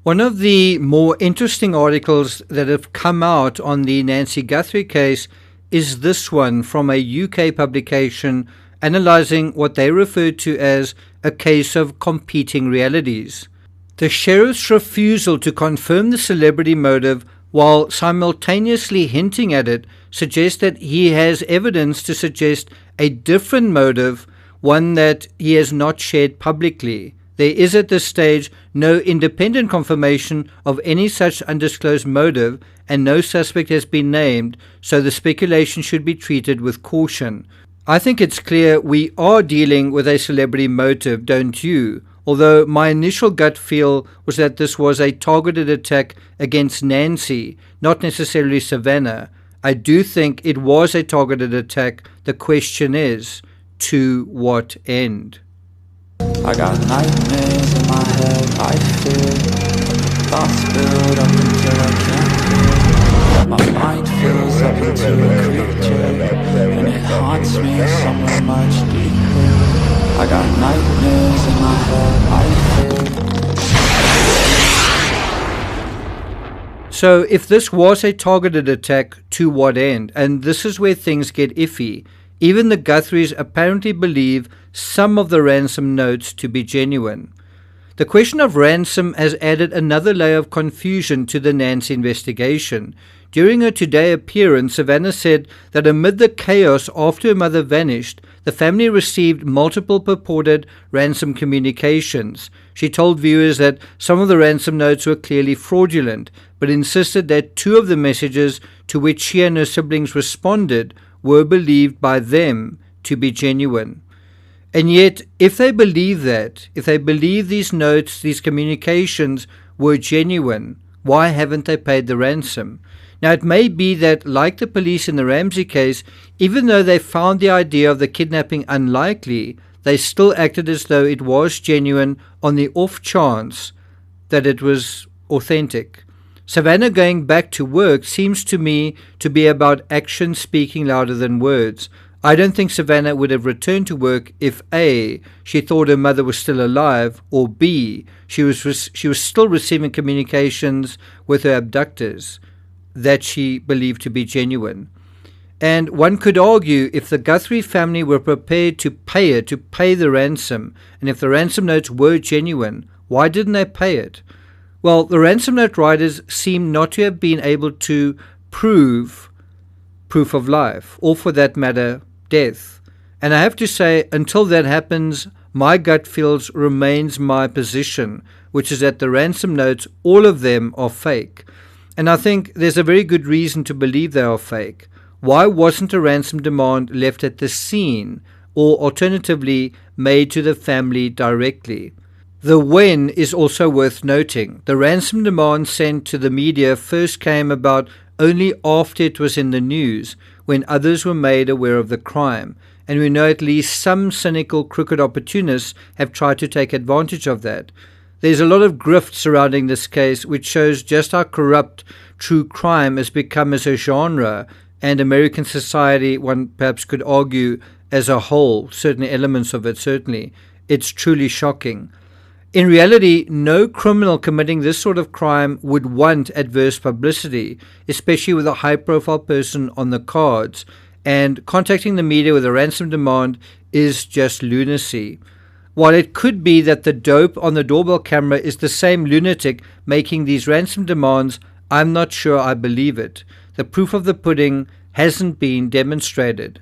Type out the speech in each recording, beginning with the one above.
One of the more interesting articles that have come out on the Nancy Guthrie case is this one from a UK publication analysing what they refer to as a case of competing realities. The sheriff's refusal to confirm the celebrity motive while simultaneously hinting at it suggests that he has evidence to suggest a different motive, one that he has not shared publicly. There is at this stage no independent confirmation of any such undisclosed motive, and no suspect has been named, so the speculation should be treated with caution. I think it's clear we are dealing with a celebrity motive, don't you? Although my initial gut feel was that this was a targeted attack against Nancy, not necessarily Savannah. I do think it was a targeted attack. The question is, to what end? I got nightmares in my head, I fear thoughts build up until I can't hear. My mind fills up into a creature, and it haunts me somewhere much deeper. I got nightmares in my head, I fear. So if this was a targeted attack, to what end? And this is where things get iffy. Even the Guthries apparently believe some of the ransom notes to be genuine. The question of ransom has added another layer of confusion to the Nancy investigation. During her Today appearance, Savannah said that amid the chaos after her mother vanished, the family received multiple purported ransom communications. She told viewers that some of the ransom notes were clearly fraudulent, but insisted that two of the messages to which she and her siblings responded were believed by them to be genuine. And yet, if they believe that, if they believe these notes, these communications were genuine, why haven't they paid the ransom? Now, it may be that, like the police in the Ramsay case, even though they found the idea of the kidnapping unlikely, they still acted as though it was genuine on the off chance that it was authentic. Savannah going back to work seems to me to be about action speaking louder than words. I don't think Savannah would have returned to work if A, she thought her mother was still alive, or B, she was still receiving communications with her abductors that she believed to be genuine. And one could argue if the Guthrie family were prepared to pay the ransom, and if the ransom notes were genuine, why didn't they pay it? Well, the ransom note writers seem not to have been able to prove proof of life, or for that matter, death. And I have to say, until that happens, my gut feels remains my position, which is that the ransom notes, all of them, are fake. And I think there's a very good reason to believe they are fake. Why wasn't a ransom demand left at the scene, or alternatively made to the family directly? The when is also worth noting. The ransom demand sent to the media first came about only after it was in the news, when others were made aware of the crime, and we know at least some cynical, crooked opportunists have tried to take advantage of that. There's a lot of grift surrounding this case, which shows just how corrupt true crime has become as a genre, and American society, one perhaps could argue, as a whole, certain elements of it certainly. It's truly shocking. In reality, no criminal committing this sort of crime would want adverse publicity, especially with a high-profile person on the cards, and contacting the media with a ransom demand is just lunacy. While it could be that the dope on the doorbell camera is the same lunatic making these ransom demands, I'm not sure I believe it. The proof of the pudding hasn't been demonstrated.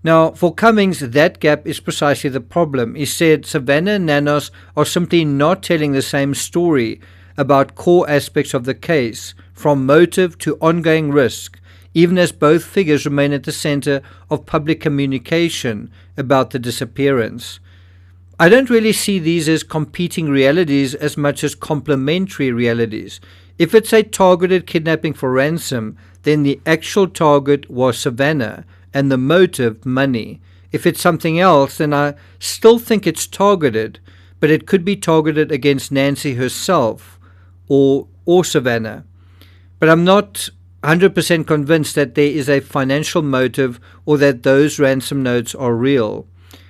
Now, for Cummings, that gap is precisely the problem. He said Savannah and Nanos are simply not telling the same story about core aspects of the case, from motive to ongoing risk, even as both figures remain at the center of public communication about the disappearance. I don't really see these as competing realities as much as complementary realities. If it's a targeted kidnapping for ransom, then the actual target was Savannah, and the motive money. If it's something else, then I still think it's targeted, but it could be targeted against Nancy herself or Savannah. But I'm not 100% convinced that there is a financial motive or that those ransom notes are real.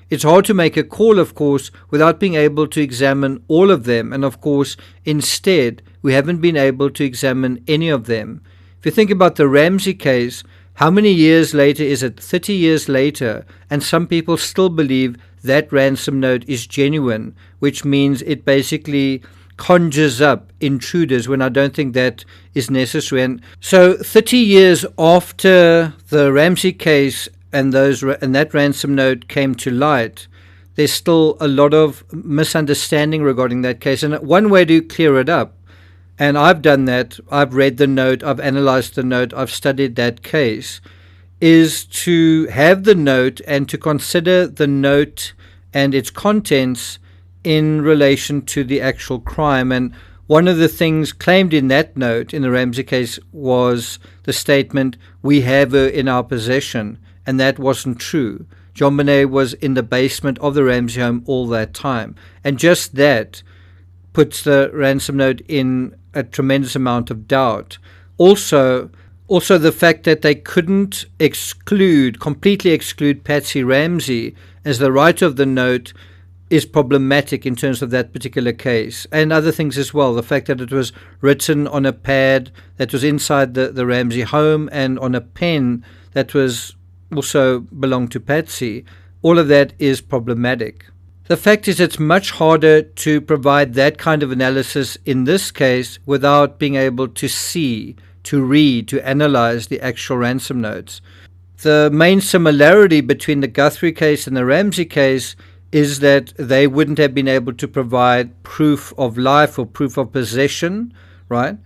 It's hard to make a call, of course, without being able to examine all of them. And of course, instead, we haven't been able to examine any of them. If you think about the Ramsay case, how many years later is it? 30 years later, and some people still believe that ransom note is genuine, which means it basically conjures up intruders when I don't think that is necessary. And so 30 years after the Ramsay case and that ransom note came to light, there's still a lot of misunderstanding regarding that case. And one way to clear it up, and I've done that, I've read the note, I've analyzed the note, I've studied that case, is to have the note and to consider the note and its contents in relation to the actual crime. And one of the things claimed in that note in the Ramsay case was the statement, "We have her in our possession," and that wasn't true. John Bonet was in the basement of the Ramsay home all that time, and just that puts the ransom note in a tremendous amount of doubt. Also the fact that they couldn't completely exclude Patsy Ramsay as the writer of the note is problematic in terms of that particular case, and other things as well. The fact that it was written on a pad that was inside the Ramsay home and on a pen that was also belonged to Patsy, all of that is problematic. The fact is it's much harder to provide that kind of analysis in this case without being able to see, to read, to analyze the actual ransom notes. The main similarity between the Guthrie case and the Ramsay case is that they wouldn't have been able to provide proof of life or proof of possession, right?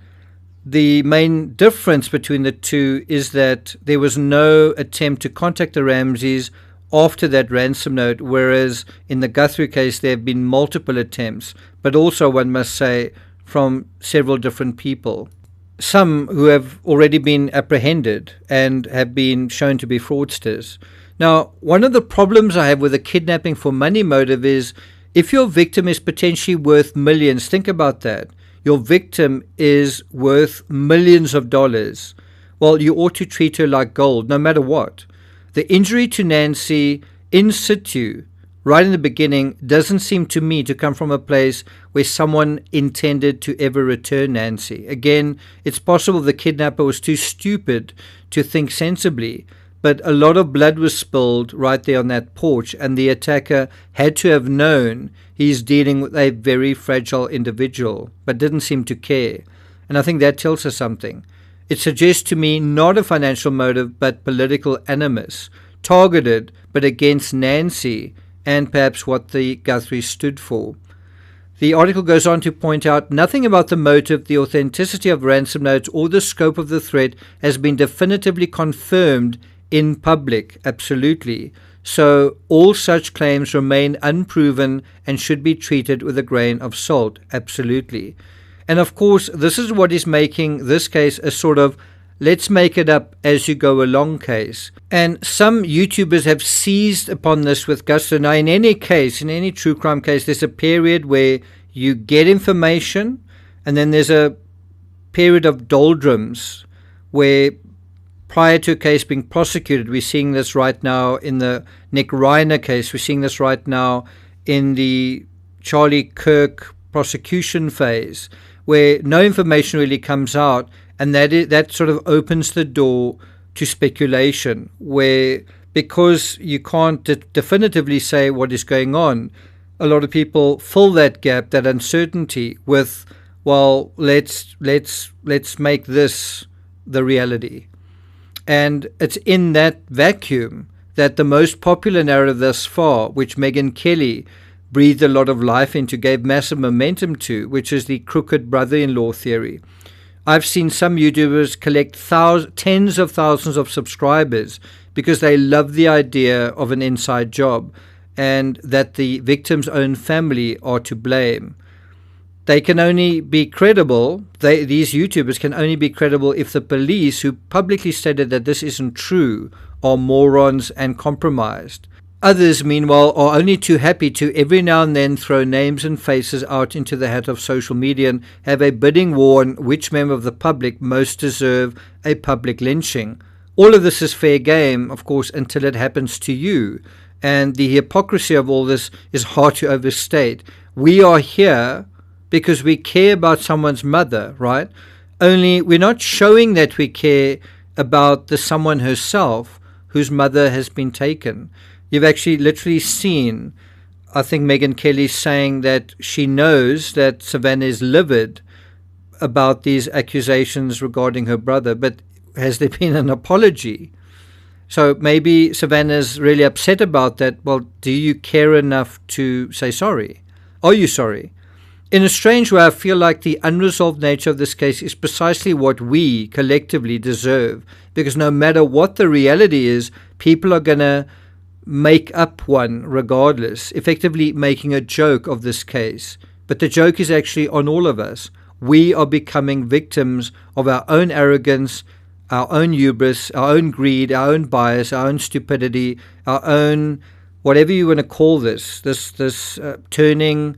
The main difference between the two is that there was no attempt to contact the Ramsays after that ransom note, whereas in the Guthrie case there have been multiple attempts, but also, one must say, from several different people. Some who have already been apprehended and have been shown to be fraudsters. Now, one of the problems I have with a kidnapping for money motive is if your victim is potentially worth millions, think about that. Your victim is worth millions of dollars. Well, you ought to treat her like gold, no matter what. The injury to Nancy in situ, right in the beginning, doesn't seem to me to come from a place where someone intended to ever return Nancy. Again, it's possible the kidnapper was too stupid to think sensibly, but a lot of blood was spilled right there on that porch, and the attacker had to have known he's dealing with a very fragile individual, but didn't seem to care. And I think that tells us something. It suggests to me not a financial motive, but political animus, targeted but against Nancy and perhaps what the Guthrie stood for. The article goes on to point out nothing about the motive, the authenticity of ransom notes, or the scope of the threat has been definitively confirmed in public, absolutely. So all such claims remain unproven and should be treated with a grain of salt, absolutely. And of course, this is what is making this case a sort of let's make it up as you go along case. And some YouTubers have seized upon this with gusto. Now, in any case, in any true crime case, there's a period where you get information, and then there's a period of doldrums where prior to a case being prosecuted, we're seeing this right now in the Nick Reiner case, we're seeing this right now in the Charlie Kirk prosecution phase, where no information really comes out, and that sort of opens the door to speculation, where because you can't definitively say what is going on, a lot of people fill that gap, that uncertainty, with, well, let's make this the reality. And it's in that vacuum that the most popular narrative thus far, which Megyn Kelly breathed a lot of life into, gave massive momentum to, which is the crooked brother-in-law theory. I've seen some YouTubers collect tens of thousands of subscribers because they love the idea of an inside job and that the victim's own family are to blame. They can only be credible, these YouTubers can only be credible if the police, who publicly stated that this isn't true, are morons and compromised. Others, meanwhile, are only too happy to every now and then throw names and faces out into the hat of social media and have a bidding war on which member of the public most deserve a public lynching. All of this is fair game, of course, until it happens to you. And the hypocrisy of all this is hard to overstate. We are here because we care about someone's mother, right? Only we're not showing that we care about the someone herself whose mother has been taken. You've actually literally seen, I think, Megyn Kelly saying that she knows that Savannah is livid about these accusations regarding her brother, but has there been an apology? So maybe Savannah's really upset about that. Well, do you care enough to say sorry? Are you sorry? In a strange way, I feel like the unresolved nature of this case is precisely what we collectively deserve, because no matter what the reality is, people are going to make up one regardless, effectively making a joke of this case. But the joke is actually on all of us. We are becoming victims of our own arrogance, our own hubris, our own greed, our own bias, our own stupidity, our own, whatever you want to call this turning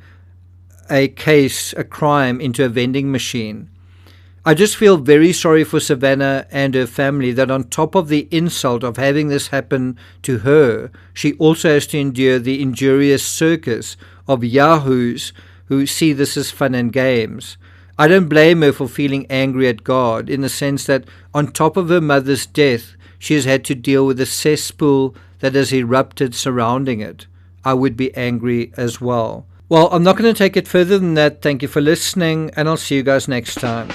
a case, a crime, into a vending machine. I just feel very sorry for Savannah and her family that on top of the insult of having this happen to her, she also has to endure the injurious circus of yahoos who see this as fun and games. I don't blame her for feeling angry at God, in the sense that on top of her mother's death, she has had to deal with the cesspool that has erupted surrounding it. I would be angry as well. Well, I'm not going to take it further than that. Thank you for listening, and I'll see you guys next time.